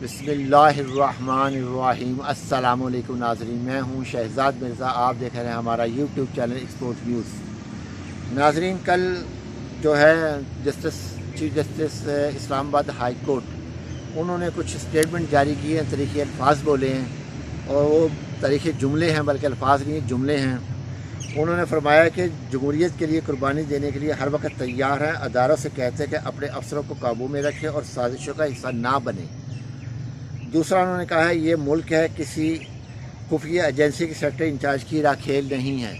बिस्मिल्लाहिर्रहमानिर्रहीम। अस्सलामुअलैकुम नाज़रीन, मैं हूँ शहजाद मिर्ज़ा। आप देख रहे हैं हमारा यूट्यूब चैनल एक्सपोर्ट न्यूज़। नाज़रीन, कल जो है chief justice Islamabad high court, उन्होंने कुछ स्टेटमेंट जारी किए हैं, तरीक़े अल्फाज बोले हैं, और वो तरीक़े जुमले हैं, बल्कि अल्फाज नहीं जुमले हैं। उन्होंने फरमाया कि जमहूरियत के लिए कुर्बानी देने के लिए हर वक्त तैयार हैं। अदारों से कहते हैं कि अपने अफसरों को काबू में रखें और साजिशों का हिस्सा ना बने। दूसरा, उन्होंने कहा है ये मुल्क है, किसी खुफिया एजेंसी के सेक्टर इंचार्ज की राखेल नहीं है।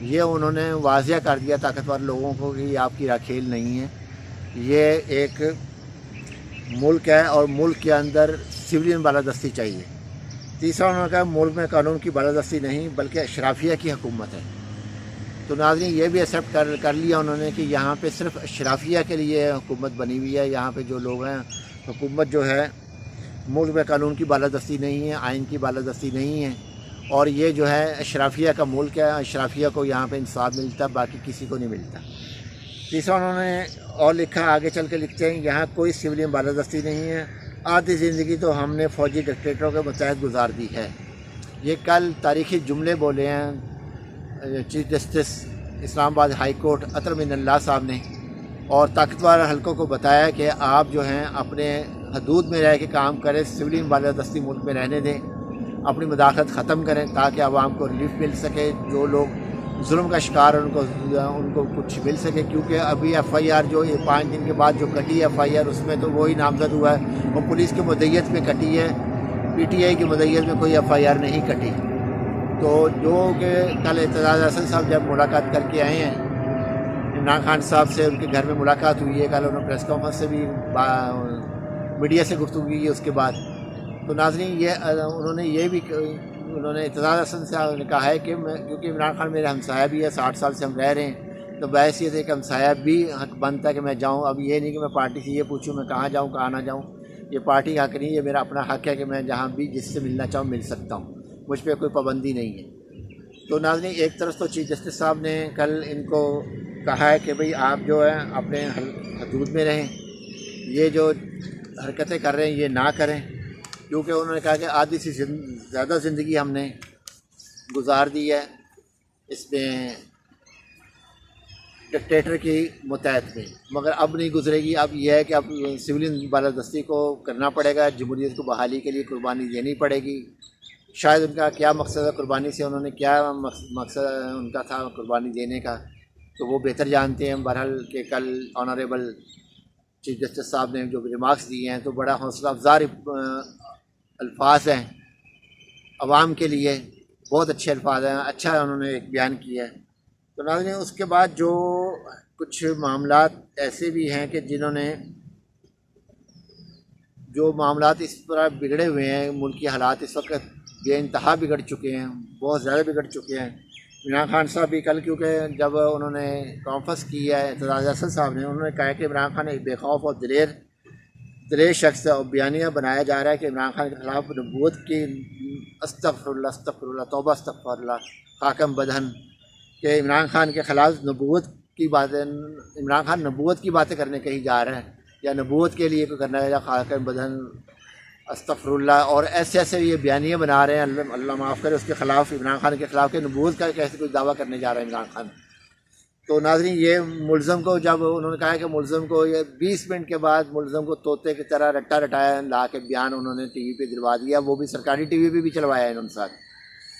ये उन्होंने वाज़िया कर दिया ताकतवर लोगों को कि आपकी राखेल नहीं है, ये एक मुल्क है और मुल्क के अंदर सिविलियन बालादस्ती चाहिए। तीसरा, उन्होंने कहा मुल्क में कानून की बालादस्ती नहीं बल्कि अशराफिया की हुकूमत है। तो नाज़रीन, ये भी एक्सेप्ट कर लिया उन्होंने कि यहाँ पे सिर्फ अशराफिया के लिए हुकूमत बनी हुई है। यहाँ पे जो लोग हैं, हुकूमत जो है, मुल्क में कानून की बालादस्ती नहीं है, आइन की बालादस्ती नहीं है, और ये जो है अशराफिया का मुल्क है। अशराफिया को यहाँ पे इंसाफ मिलता है, बाकी किसी को नहीं मिलता। तीसरा, उन्होंने और लिखा, आगे चल के लिखते हैं, यहाँ कोई सिविलियन बालादस्ती नहीं है। आधी ज़िंदगी तो हमने फ़ौजी डिक्टेटरों के मुतहत गुजार दी है। ये कल तारीख़ी जुमले बोले हैं chief justice Islamabad high court Athar Minallah साहब ने, और ताकतवर हलकों को बताया कि आप जो हैं अपने हदूद में रह के काम करें, सिविलियन बालादस्ती मुल्क में रहने दें, अपनी मुदाखलत ख़त्म करें ताकि आवाम को रिलीफ मिल सके, जो लोग जुल्म का शिकार उनको कुछ मिल सके। क्योंकि अभी FIR जो ये 5 दिन के बाद जो कटी है FIR, उसमें तो वही नामजद हुआ है, और पुलिस की मुद्दत में कटी है, PTI की मुद्दत में कोई FIR नहीं कटी। तो जो कि कल एतजाज़ हसन साहब जब मुलाकात करके आए हैं इमरान खान साहब से, उनके घर में मुलाकात हुई है, कल उन्होंने प्रेस कॉन्फ्रेंस से भी मीडिया से गुफ्तगू की है उसके बाद। तो नाज़रीन, ये उन्होंने एतजाज़ हसन साहब ने कहा है कि क्योंकि इमरान खान मेरे हमसाया भी है, 60 साल से हम रह रहे हैं, तो बहस ये थे कि हमसाया भी हक बनता है कि मैं जाऊँ। अब ये नहीं कि मैं पार्टी से ये पूछूँ मैं कहाँ जाऊँ कहाँ ना जाऊँ, ये पार्टी का हक नहीं, ये मेरा अपना हक है कि मैं जहाँ भी जिससे मिलना चाहूँ मिल सकता हूँ, मुझ पर कोई पाबंदी नहीं है। तो नाज़रीन, एक तरफ तो चीफ जस्टिस साहब ने कल इनको कहा है कि भाई आप जो है अपने हदूद में रहें, ये जो हरकतें कर रहे हैं ये ना करें, क्योंकि उन्होंने कहा कि आधी से ज़्यादा ज़िंदगी हमने गुजार दी है इसमें डिक्टेटर की मुतहत में, मगर अब नहीं गुजरेगी। अब यह है कि अब सिविलियन बालादस्ती को करना पड़ेगा, जमहूरियत को बहाली के लिए कुर्बानी देनी पड़ेगी। शायद उनका क्या मकसद है कुर्बानी से, उन्होंने क्या मकसद उनका था कुर्बानी देने का, तो वो बेहतर जानते हैं। बहरहाल के कल ऑनरेबल चीफ जस्टिस साहब ने जो रिमार्क्स दिए हैं तो बड़ा हौसला अफजा अल्फाज हैं, अवाम के लिए बहुत अच्छे अल्फाज हैं, अच्छा उन्होंने एक बयान किया है। तो नाज़रीन, उसके बाद जो कुछ मामलात ऐसे भी हैं कि जिन्होंने जो मामलात इस तरह बिगड़े हुए हैं, मुल्क की हालात इस वक्त बेइंतहा बिगड़ चुके हैं, बहुत ज़्यादा बिगड़ चुके हैं। इमरान खान साहब भी कल, क्योंकि जब उन्होंने कॉन्फ्रेंस की है एतजाज़ हसन साहब ने, उन्होंने कहा कि इमरान खान एक बेखौफ और दिलेर शख्स है, और बयानिया बनाया जा रहा है कि इमरान खान के ख़िलाफ़ नबूवत की अस्तग़फिरुल्लाह तौबा अस्तग़फिरुल्लाह हाकम बदहन के इमरान खान के ख़िलाफ़ नबूवत की बातें, इमरान खान नबूवत की बातें करने कहीं जा रहे हैं या नबूवत के लिए कोई करना है, या हाकम बदहन अस्तग़फिरुल्लाह, और ऐसे ये बयानिया बना रहे हैं, अल्लाह माफ़ करे, उसके ख़िलाफ़, इमरान खान के ख़िलाफ़ के नबूवत का कैसे कोई दावा करने जा रहा है इमरान खान। तो नाज़रीन, ये मुलज़म को, जब उन्होंने कहा कि मुलज़म को ये 20 मिनट के बाद मुलज़म को तोते की तरह रट्टा रटाया ला के बयान उन्होंने TV पे दिलवा दिया, वो भी सरकारी TV पे भी चलवाया है इन्होंने साथ,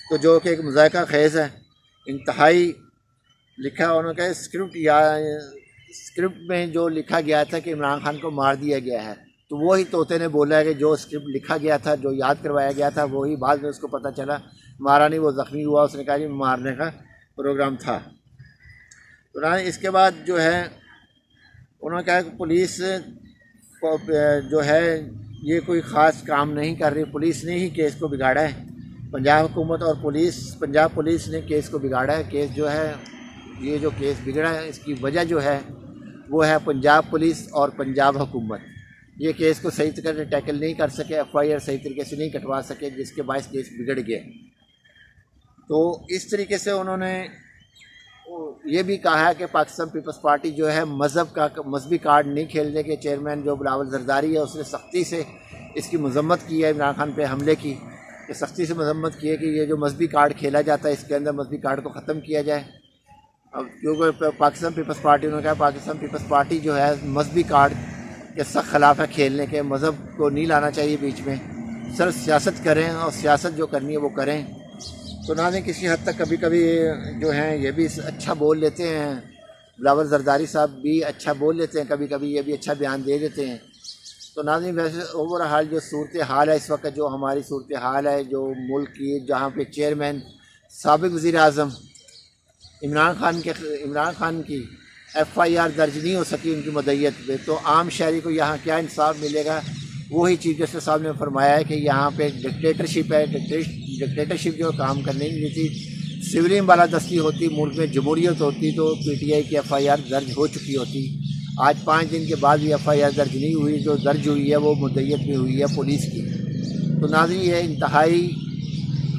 तो जो कि एक मुज़ाहिका खेज़ है, इंतहाई लिखा। उन्होंने कहा स्क्रिप्ट में जो लिखा गया था कि इमरान खान को मार दिया गया है, तो वही तोते ने बोला है कि जो स्क्रिप्ट लिखा गया था, जो याद करवाया गया था, वही बाद में उसको पता चला मारा नहीं, वो ज़ख्मी हुआ, उसने कहा कि मारने का प्रोग्राम था। तो ना इसके बाद जो है उन्होंने कहा कि पुलिस जो है ये कोई ख़ास काम नहीं कर रही, पुलिस ने ही केस को बिगाड़ा है, पंजाब हुकूमत और पंजाब पुलिस ने केस को बिगाड़ा है। केस जो है, ये जो केस बिगड़ा है, इसकी वजह जो है वो है पंजाब पुलिस और पंजाब हुकूमत। ये केस को सही तरीके से टैकल नहीं कर सके, FIR सही तरीके से नहीं कटवा सके, जिसके बायस केस बिगड़ गए। तो इस तरीके से उन्होंने ये भी कहा है कि पाकिस्तान पीपल्स पार्टी जो है मज़हबी कार्ड नहीं खेलने के चेयरमैन जो बिलावल जरदारी है, उसने सख्ती से इसकी मजम्मत की है, इमरान खान पे हमले की, कि सख्ती से मजम्मत की है कि ये जो मजहबी कार्ड खेला जाता है इसके अंदर मजहबी कार्ड को ख़त्म किया जाए। अब क्योंकि पाकिस्तान पीपल्स पार्टी, उन्होंने कहा पाकिस्तान पीपल्स पार्टी जो है मजहबी कार्ड के सख्त ख़िलाफ़ है खेलने के, मज़हब को नहीं लाना चाहिए बीच में, सिर्फ सियासत करें और सियासत जो करनी है वो करें। तो नाज़रीन किसी हद तक कभी कभी जो हैं ये भी अच्छा बोल लेते हैं, बिलावल जरदारी साहब भी अच्छा बोल लेते हैं, कभी कभी ये भी अच्छा बयान दे देते हैं। तो नाज़रीन वैसे ओवर हाल जो सूरत हाल है इस वक्त, जो हमारी सूरत हाल है जो मुल्क की, जहाँ पे चेयरमैन साबिक़ वज़ीर आज़म इमरान खान की FIR दर्ज नहीं हो सकी उनकी मदय्यत पे, तो आम शहरी को यहाँ क्या इंसाफ मिलेगा। वही चीफ जस्टिस साहब ने फरमाया है कि यहाँ पे डिक्टेटरशिप है, डिक्टेटरशिप जो काम करनी नहीं थी, सिविलियन बालादस्ती होती, मुल्क में जमहूरियत होती तो PTI की FIR दर्ज हो चुकी होती। आज 5 दिन के बाद भी FIR दर्ज नहीं हुई, जो दर्ज हुई है वो मुद्दत में हुई है पुलिस की। तो नाज़रीन ये इंतहाई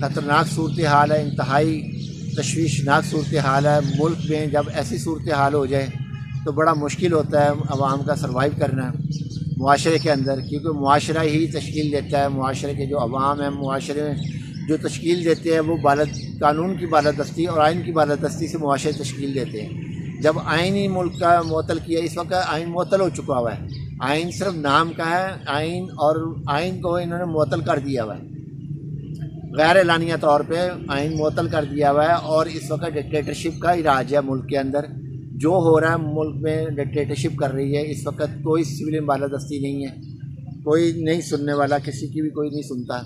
ख़तरनाक सूरत हाल है, इंतहाई तशवीशनाक सूरत हाल है। मुल्क में जब ऐसी सूरत हाल हो जाए तो बड़ा मुश्किल होता है आवाम का सर्वाइव करना मुआशरे के अंदर, क्योंकि मुआशरा ही तश्कील देता है। मुआशरे के जो अवाम हैं, मुआशरे में जो तश्कील देते हैं वो कानून की बालादस्ती और आइन की बालादस्ती से मुआशरे तश्कील देते हैं। जब आइन ही मुल्क का मुअत्तल किया, इस वक्त आइन मुअत्तल हो चुका हुआ है, आइन सिर्फ नाम का है आइन, और आइन को इन्होंने मुअत्तल कर दिया हुआ है, गैर एलानिया तौर पे आइन मुअत्तल कर दिया हुआ है। और इस वक्त डिक्टेटरशिप का ही राज है मुल्क के अंदर, जो हो रहा है मुल्क में डिक्टेटरशिप कर रही है। इस वक्त कोई सिविलियन बालादस्ती नहीं है, कोई नहीं सुनने वाला, किसी की भी कोई नहीं सुनता।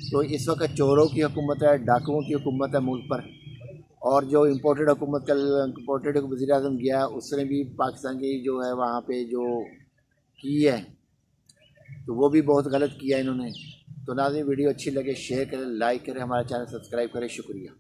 तो इस वक्त चोरों की हुकूमत है, डाकुओं की हुकूमत है मुल्क पर। और जो इम्पोर्टेड हुकूमत, कल इम्पोर्टेड वज़ीर आज़म गया, उसने भी पाकिस्तान की जो है वहाँ पे जो की है तो वो भी बहुत गलत किया इन्होंने। तो नाज़रीन वीडियो अच्छी लगे शेयर करें, लाइक करें, हमारा चैनल सब्सक्राइब करें। शुक्रिया।